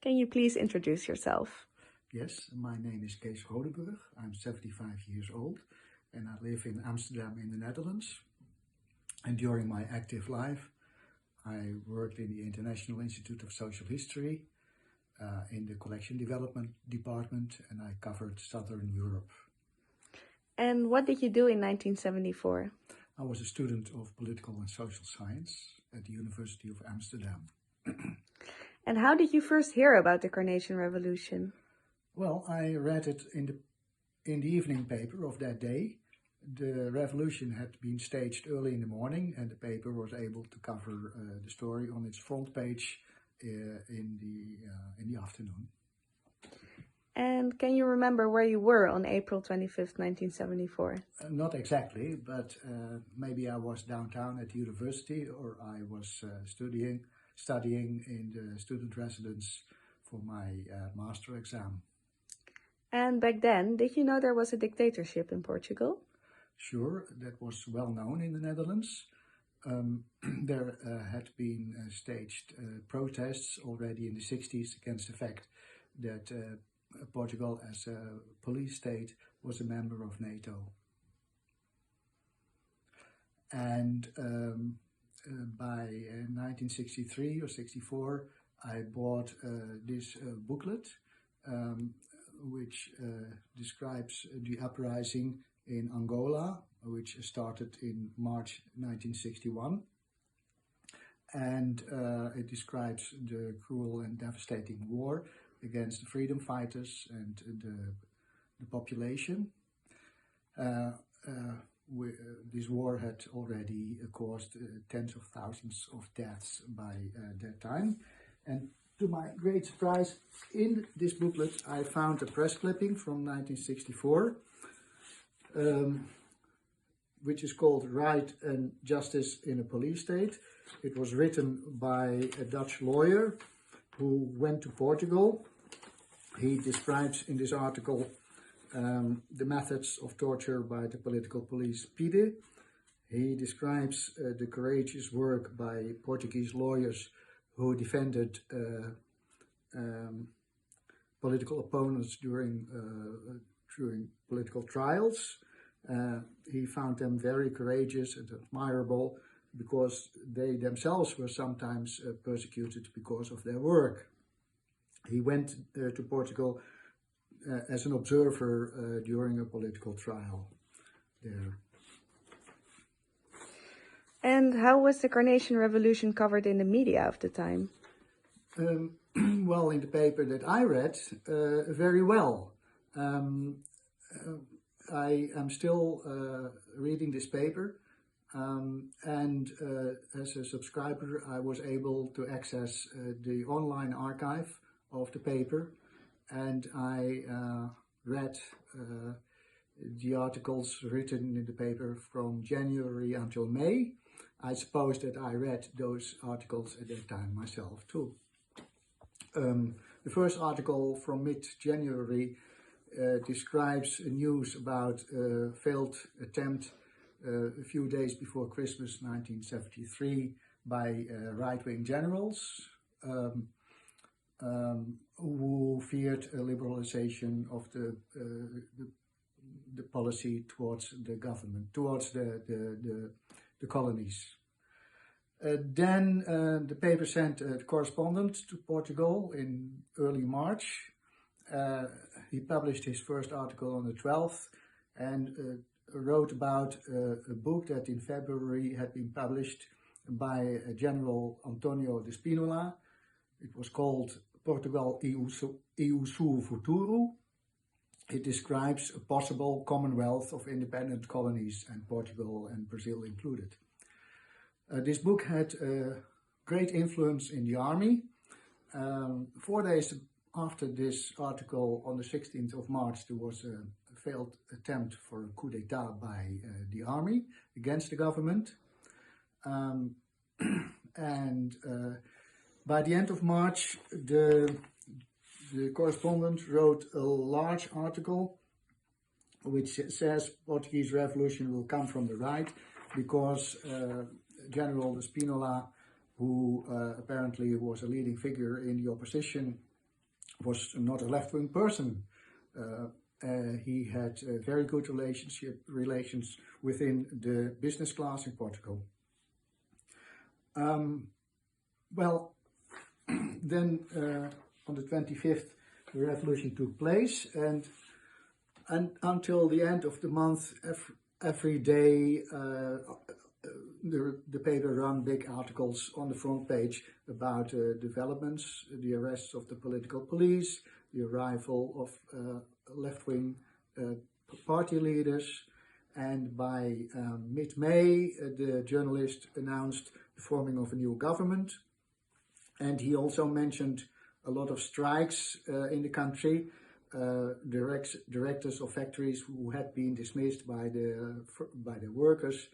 Can you please introduce yourself? Yes, my name is Kees Rodenburg. I'm 75 years old and I live in Amsterdam in the Netherlands. And during my active life, I worked in the International Institute of Social History, in the Collection Development Department, and I covered Southern Europe. And what did you do in 1974? I was a student of political and social science at the University of Amsterdam. And how did you first hear about the Carnation Revolution? Well, I read it in the evening paper of that day. The revolution had been staged early in the morning, and the paper was able to cover the story on its front page in the afternoon. And can you remember where you were on April 25th, 1974? Not exactly, but maybe I was downtown at the university, or I was studying in the student residence for my master exam. And back then, did you know there was a dictatorship in Portugal? Sure, that was well known in the Netherlands. There had been staged protests already in the 60s against the fact that Portugal, as a police state, was a member of NATO. And by 1963 or 64, I bought this booklet, which describes the uprising in Angola, which started in March 1961. And it describes the cruel and devastating war against the freedom fighters and the population. This war had already caused tens of thousands of deaths by that time. And to my great surprise, in this booklet I found a press clipping from 1964, which is called Right and Justice in a Police State. It was written by a Dutch lawyer who went to Portugal. He describes in this article the methods of torture by the political police PIDE. He describes the courageous work by Portuguese lawyers who defended political opponents during political trials. He found them very courageous and admirable because they themselves were sometimes persecuted because of their work. He went to Portugal as an observer during a political trial there. And how was the Carnation Revolution covered in the media of the time? Well, in the paper that I read, very well. I am still reading this paper, and as a subscriber I was able to access the online archive of the paper, and I read the articles written in the paper from January until May. I suppose that I read those articles at that time myself too. The first article from mid-January describes news about a failed attempt a few days before Christmas 1973 by right-wing generals who feared a liberalization of the policy towards the government, towards the colonies. Then the paper sent a correspondent to Portugal in early March. He published his first article on the 12th and wrote about a book that in February had been published by General Antonio de Spinola. It was called Portugal e o seu futuro. It describes a possible commonwealth of independent colonies, and Portugal and Brazil included. This book had great influence in the army. 4 days after this article, on the 16th of March, there was a failed attempt for a coup d'etat by the army against the government. And by the end of March, the correspondent wrote a large article which says Portuguese revolution will come from the right because General de Spinola, who apparently was a leading figure in the opposition was not a left-wing person. He had very good relations within the business class in Portugal. Well, then on the 25th, the revolution took place, and until the end of the month, every day the paper ran big articles on the front page about developments, the arrests of the political police, the arrival of left-wing party leaders, and by mid-May the journalist announced the forming of a new government, and he also mentioned a lot of strikes in the country, directors of factories who had been dismissed by the workers,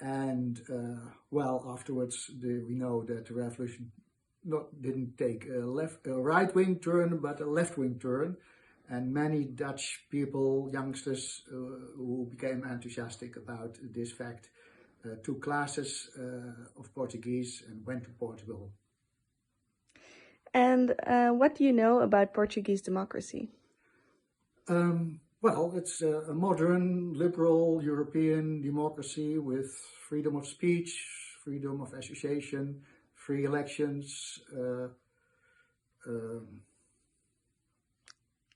and well, afterwards we know that the revolution didn't take a right-wing turn but a left-wing turn, and many Dutch people, youngsters who became enthusiastic about this fact, took classes of Portuguese and went to Portugal. And what do you know about Portuguese democracy? Well, it's a modern, liberal, European democracy with freedom of speech, freedom of association, free elections.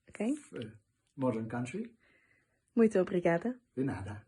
Okay. Modern country. Muito obrigada. De nada.